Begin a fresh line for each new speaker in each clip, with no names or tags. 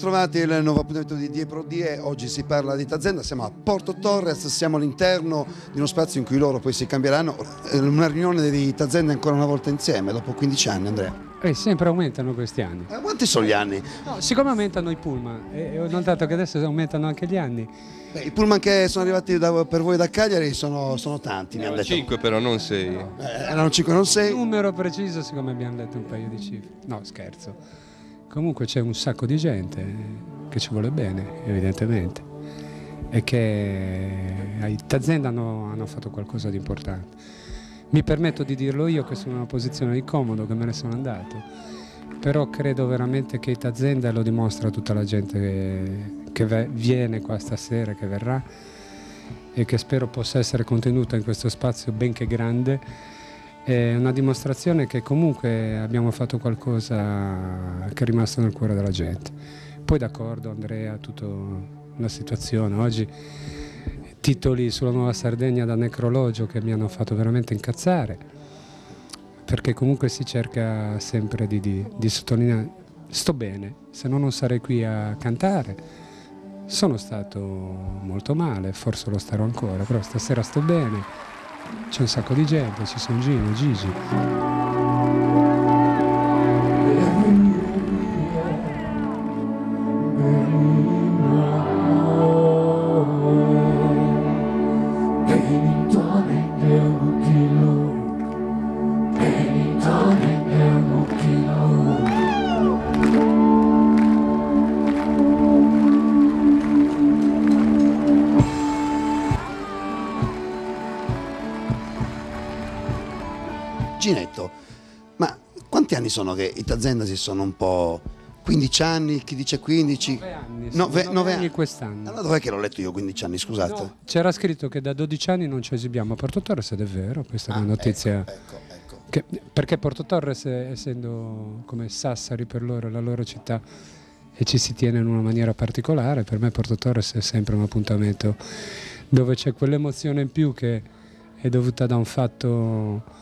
Bentrovati al nuovo appuntamento di Die Pro Die. Oggi si parla di Tazenda, siamo a Porto Torres, siamo all'interno di uno spazio in cui loro poi si cambieranno. Una riunione di Tazenda ancora una volta insieme, dopo 15 anni, Andrea.
Sempre aumentano questi anni.
Quanti sono gli anni?
No, siccome aumentano i pullman, e ho notato che adesso aumentano anche gli anni.
I pullman che sono arrivati per voi da Cagliari sono tanti, mi hanno detto.
5 però, non 6.
Erano 5, non 6.
Numero preciso, siccome abbiamo letto un paio di cifre. No, scherzo. Comunque c'è un sacco di gente che ci vuole bene, evidentemente, e che ai Tazenda hanno fatto qualcosa di importante. Mi permetto di dirlo io che sono in una posizione di comodo, che me ne sono andato, però credo veramente che Tazenda, lo dimostra tutta la gente che viene qua stasera, che verrà, e che spero possa essere contenuta in questo spazio benché grande. È una dimostrazione che comunque abbiamo fatto qualcosa che è rimasto nel cuore della gente. Poi d'accordo, Andrea, tutta la situazione. Oggi titoli sulla Nuova Sardegna da necrologio che mi hanno fatto veramente incazzare, perché comunque si cerca sempre di sottolineare: sto bene, se no non sarei qui a cantare, sono stato molto male, forse lo starò ancora, però stasera sto bene, c'è un sacco di gente, ci sono Gino, Gigi.
Ginetto, ma quanti anni sono che i Tazenda si sono un po'... 15 anni, chi dice 15?
9 anni,
9
anni quest'anno.
Allora dov'è che l'ho letto io 15 anni, scusate?
No, c'era scritto che da 12 anni non ci esibiamo a Porto Torres, ed è vero, questa è una notizia.
Ecco.
Perché Porto Torres, essendo come Sassari per loro, la loro città, e ci si tiene in una maniera particolare, per me Porto Torres è sempre un appuntamento dove c'è quell'emozione in più che è dovuta da un fatto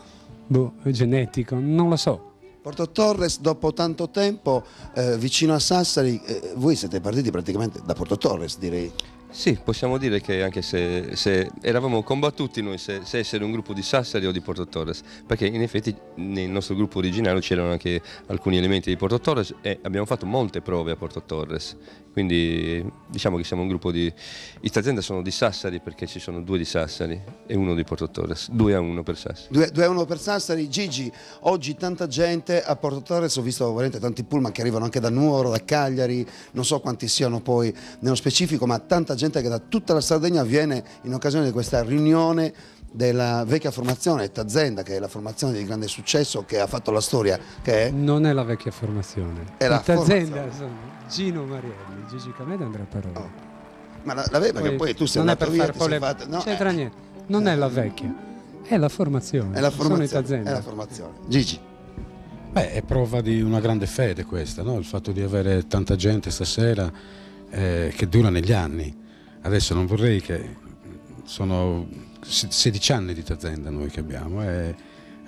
genetico, non lo so.
Porto Torres, dopo tanto tempo, vicino a Sassari, voi siete partiti praticamente da Porto Torres, direi.
Sì, possiamo dire che anche se eravamo combattuti noi se essere un gruppo di Sassari o di Porto Torres, perché in effetti nel nostro gruppo originario c'erano anche alcuni elementi di Porto Torres e abbiamo fatto molte prove a Porto Torres, quindi diciamo che siamo un gruppo di... I Tazenda sono di Sassari perché ci sono 2 di Sassari e 1 di Porto Torres, 2-1 per Sassari.
2-1 per Sassari. Gigi, oggi tanta gente a Porto Torres, ho visto veramente tanti pullman che arrivano anche da Nuoro, da Cagliari, non so quanti siano poi nello specifico, ma tanta gente che da tutta la Sardegna viene in occasione di questa riunione della vecchia formazione Tazenda, che è la formazione di grande successo che ha fatto la storia, che è...
Non è la vecchia formazione.
È la
Tazenda sono Gino Marielli, Gigi Cameda e Andrea Parolo.
Oh. Ma la vecchia, perché poi tu sei andato via, ti sei fatto...
No, c'entra niente, non è la vecchia, è la formazione.
È la formazione,
sono i Tazenda.
è la formazione. Gigi.
Beh, è prova di una grande fede questa, no? Il fatto di avere tanta gente stasera che dura negli anni. Adesso non vorrei che... Sono 16 anni di Tazenda noi che abbiamo e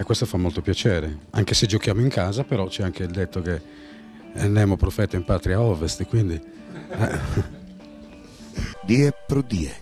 questo fa molto piacere. Anche se giochiamo in casa, però c'è anche il detto che nemo profeta in patria ovest, quindi...
Die Pro Die.